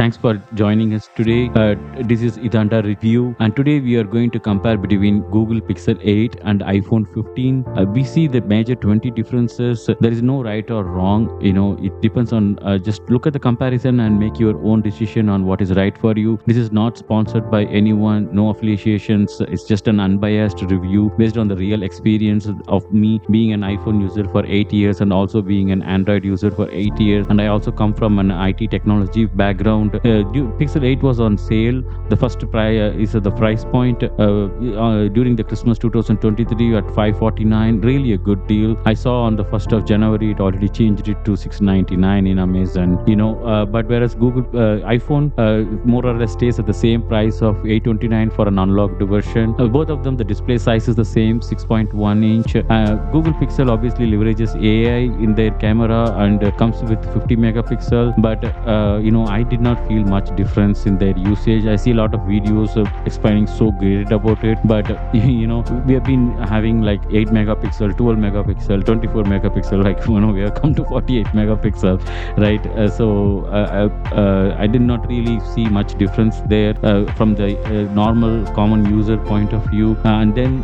Thanks for joining us today. This is Idanta Review, and today we are going to compare between Google Pixel 8 and iPhone 15. We see the major 20 differences. There is no right or wrong. It depends on just look at the comparison and make your own decision on what is right for you. This is not sponsored by anyone, no affiliations. It's just an unbiased review based on the real experience of me being an iPhone user for 8 years and also being an Android user for 8 years. And I also come from an IT technology background. Pixel 8 was on sale. The first price is the price point during the Christmas 2023 at $549. Really a good deal. I saw on the 1st of January it already changed it to $699 in Amazon. But whereas Google iPhone more or less stays at the same price of $829 for an unlocked version. Both of them, the display size is the same, 6.1 inch. Google Pixel obviously leverages AI in their camera and comes with 50 megapixel. But I did not feel much difference in their usage. I see a lot of videos explaining so great about it, but we have been having like 8 megapixel, 12 megapixel, 24 megapixel, like we have come to 48 megapixel, right? I did not really see much difference there from the normal common user point of view. And then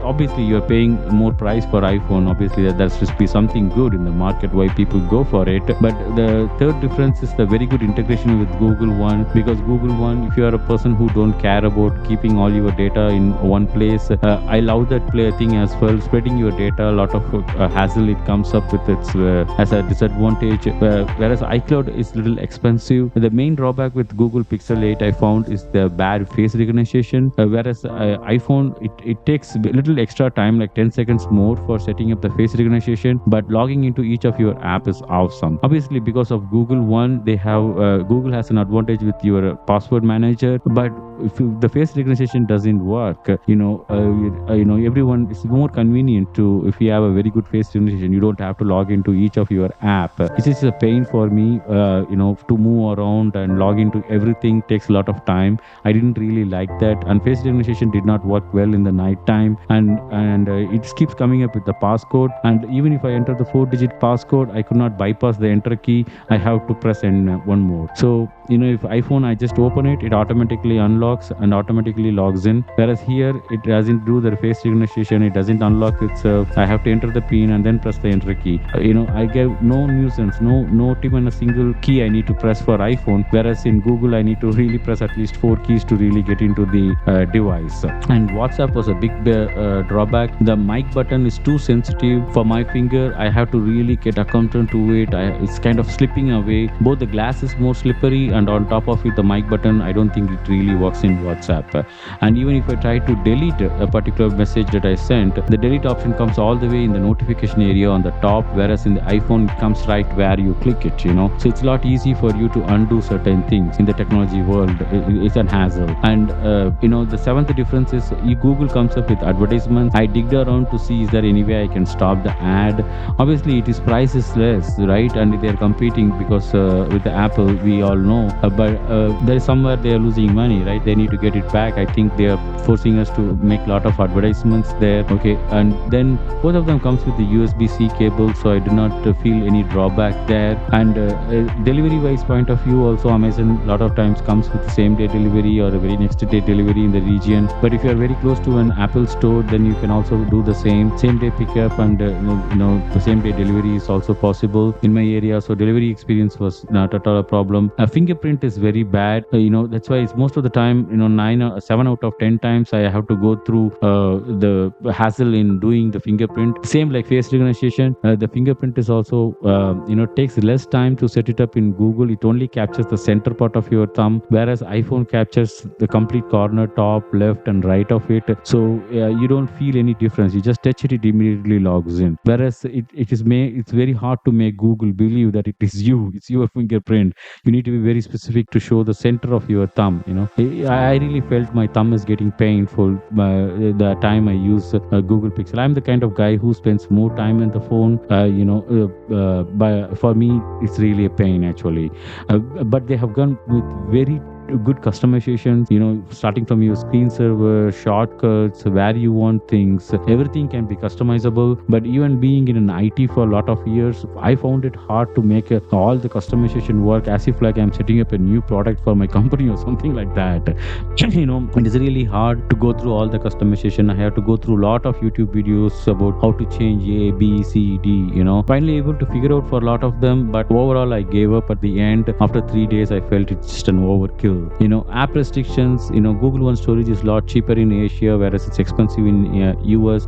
obviously you're paying more price for iPhone. Obviously there should be something good in the market why people go for it. But the third difference is the very good integration with Google One, because Google One, if you are a person who don't care about keeping all your data in one place, I love that thing as well. Spreading your data, a lot of hassle it comes up with its as a disadvantage, whereas iCloud is little expensive. The main drawback with Google Pixel 8 I found is the bad face recognition, whereas iPhone it takes a little extra time, like 10 seconds more for setting up the face recognition, but logging into each of your app is awesome. Obviously because of Google One, they have Google has an advantage with your password manager, but if the face recognition doesn't work, everyone, it's more convenient to, if you have a very good face recognition, you don't have to log into each of your app. It is a pain for me, to move around and log into everything takes a lot of time. I didn't really like that, and face recognition did not work well in the night time, and it keeps coming up with the passcode, and even if I enter the 4-digit passcode, I could not bypass the enter key. I have to press one more. So if iPhone, I just open it, it automatically unlocks and automatically logs in, whereas here it doesn't do the face recognition, it doesn't unlock itself. I have to enter the pin and then press the enter key. I gave no nuisance, not even a single key I need to press for iPhone, whereas in Google I need to really press at least 4 keys to really get into the device. And WhatsApp was a big drawback. The mic button is too sensitive for my finger. I have to really get accustomed to it. It's kind of slipping away. Both the glass is more slippery, and on top of it the mic button, I don't think it really works in WhatsApp. And even if I try to delete a particular message that I sent, the delete option comes all the way in the notification area on the top, whereas in the iPhone it comes right where you click it. So it's a lot easy for you to undo certain things. In the technology world, it's an hassle. And the seventh difference is Google comes up with advertisements. I digged around to see is there any way I can stop the ad. Obviously it is price is less, right? And they're competing because with the Apple, we all know, but there is somewhere they are losing money, right? They need to get it back. I think they are forcing us to make a lot of advertisements there. Okay, and then both of them comes with the USB-C cable, so I do not feel any drawback there. And delivery wise point of view, also Amazon a lot of times comes with the same day delivery or a very next day delivery in the region. But if you are very close to an Apple store, then you can also do the same day pickup, and the same day delivery is also possible in my area. So delivery experience was not at all a problem. Fingerprint is very bad. That's why it's most of the time, 7 out of 10 times I have to go through the hassle in doing the fingerprint. Same like face recognition, the fingerprint is also takes less time to set it up in Google. It only captures the center part of your thumb, whereas iPhone captures the complete corner, top, left and right of it. So you don't feel any difference. You just touch it, it immediately logs in. Whereas it's very hard to make Google believe that it is you, it's your fingerprint. You need to be very specific to show the center of your thumb. I really felt my thumb is getting painful the time I use Google Pixel. I'm the kind of guy who spends more time on the phone. But for me, it's really a pain actually. But they have gone with very good customizations, starting from your screen server, shortcuts, where you want things, everything can be customizable. But even being in an IT for a lot of years, I found it hard to make all the customization work as if like I'm setting up a new product for my company or something like that. It is really hard to go through all the customization. I have to go through a lot of YouTube videos about how to change A, B, C, D. Finally able to figure out for a lot of them, but overall I gave up at the end. After 3 days, I felt it's just an overkill. App restrictions. Google One storage is a lot cheaper in Asia, whereas it's expensive in US.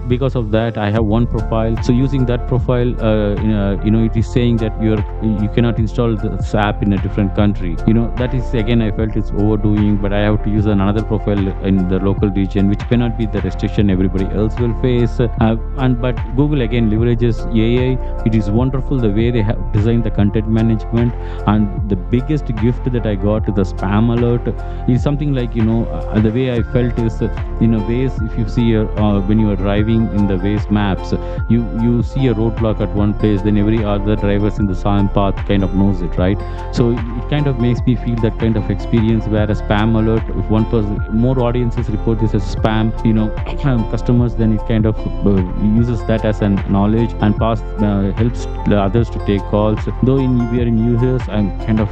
Because of that, I have one profile. So using that profile, it is saying that you cannot install this app in a different country. That is again I felt it's overdoing, but I have to use another profile in the local region, which cannot be the restriction everybody else will face. But Google again leverages AI. It is wonderful the way they have designed the content management. And the biggest gift that I got, the spam alert, is something like the way I felt is in a Waze. If you see when you are driving in the Waze maps, you see a roadblock at one place, then every other drivers in the same path kind of knows it, right? So it kind of makes me feel that kind of experience where a spam alert, if one person, more audiences report this as spam, customers, then it kind of uses that as an knowledge and helps the others to take calls. Though we are in users, I'm kind of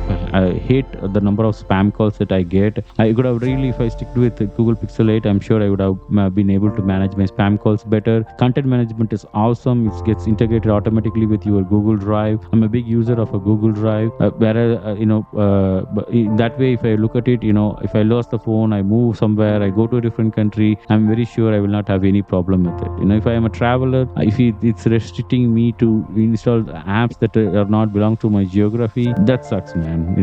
hate the number of spam calls that I get. I could have really, if I stick with Google Pixel 8, I'm sure I would have been able to manage my spam calls better. Content management is awesome. It gets integrated automatically with your Google Drive. I'm a big user of a Google Drive. Whereas in that way, if I look at it, if I lost the phone, I move somewhere, I go to a different country, I'm very sure I will not have any problem with it. If I am a traveler, if it's restricting me to install apps that are not belong to my geography, that sucks, man.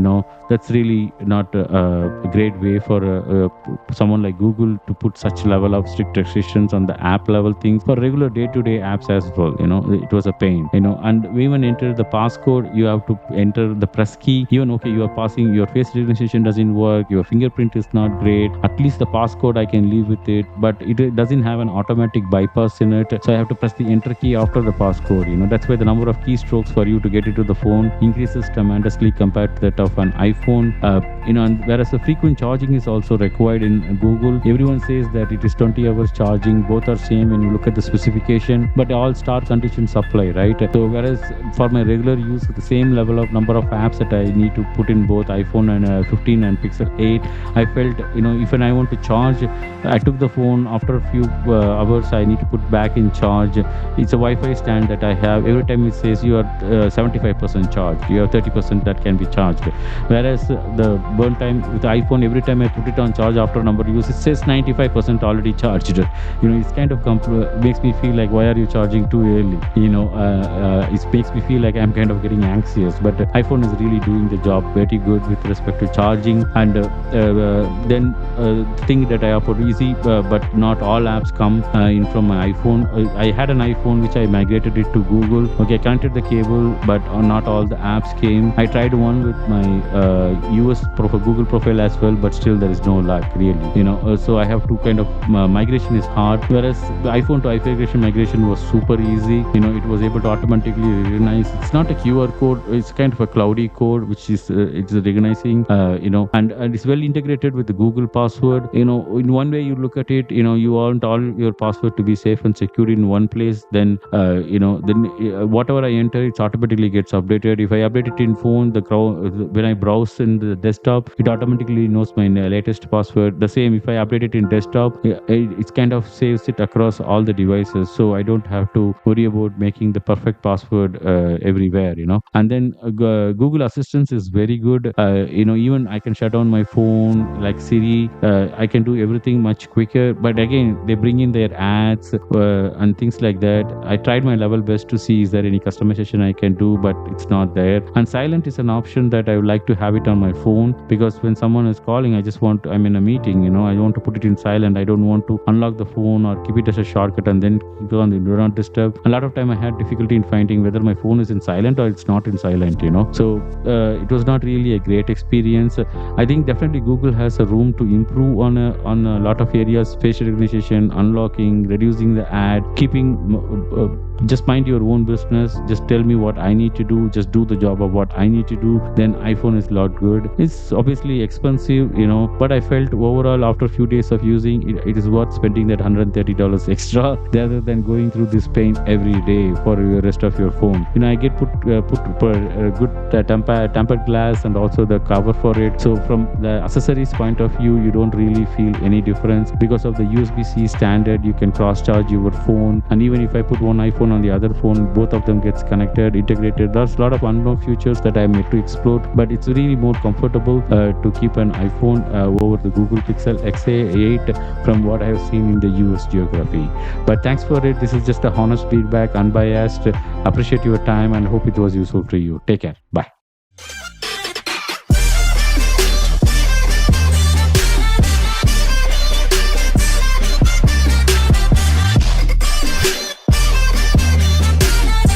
That's really not a great way for someone like Google to put such level of strict restrictions on the app level things for regular day-to-day apps as well. It was a pain. And we even enter the passcode, you have to enter the press key. Even okay, you are passing, your face recognition doesn't work, your fingerprint is not great. At least the passcode I can live with it, but it doesn't have an automatic bypass in it. So I have to press the enter key after the passcode. That's why the number of keystrokes for you to get into the phone increases tremendously compared to that of an iPhone. And whereas the frequent charging is also required in Google. Everyone says that it is 20 hours charging. Both are same when you look at the specification, but all star conditions apply, right? So whereas for my regular use, the same level of number of apps that I need to put in both iPhone and 15 and Pixel 8, I felt, if I want to charge, I took the phone after a few hours, I need to put back in charge. It's a Wi-Fi stand that I have. Every time it says you are 75% charged, you have 30% that can be charged. Whereas the burn time with the iPhone, every time I put it on charge after a number of use, it says 95% already charged. It's kind of makes me feel like, why are you charging too early? It makes me feel like I'm kind of getting anxious. But iPhone is really doing the job pretty good with respect to charging. And then thing that I offer easy, but not all apps come in from my iPhone. I had an iPhone which I migrated it to Google. Okay, I connected the cable, but not all the apps came. I tried one with my US Google profile as well, but still there is no luck really. So I have to kind of migration is hard. Whereas the iPhone to iPhone migration was super easy. It was able to automatically recognize. It's not a QR code. It's kind of a cloudy code, which is it's recognizing. And it's well integrated with the Google password. In one way you look at it, you want all your password to be safe and secure in one place. Then whatever I enter, it automatically gets updated. If I update it in phone, when I browse in the desktop, it automatically knows my latest password. The same, if I update it in desktop, it kind of saves it across all the devices, so I don't have to worry about making the perfect password everywhere. And then Google Assistant is very good. Even I can shut down my phone like Siri. I can do everything much quicker, but again they bring in their ads and things like that. I tried my level best to see is there any customization I can do, but it's not there. And silent is an option that I would like to have it on my phone, because when someone is calling, I'm in a meeting, I want to put it in silent. I don't want to unlock the phone or keep it as a shortcut and then keep it on the do not disturb. A lot of time I had difficulty in finding whether my phone is in silent or it's not in silent. So it was not really a great experience. I think definitely Google has a room to improve on a lot of areas: facial recognition, unlocking, reducing the ad, keeping just mind your own business. Just tell me what I need to do. Just do the job of what I need to do. Then iPhone is a lot good. It's obviously expensive, but I felt overall after a few days of using it, it is worth spending that $130 extra rather than going through this pain every day for the rest of your phone. I get put for a good tempered glass and also the cover for it. So from the accessories point of view, you don't really feel any difference because of the USB-C standard. You can cross charge your phone, and even if I put one iPhone on the other phone, both of them gets connected, integrated. There's a lot of unknown features that I'm yet to explore, but it's really more comfortable to keep an iPhone over the Google Pixel XA8 from what I've seen in the US geography. But thanks for it. This is just a honest feedback, unbiased. Appreciate your time and hope it was useful to you. Take care. Bye.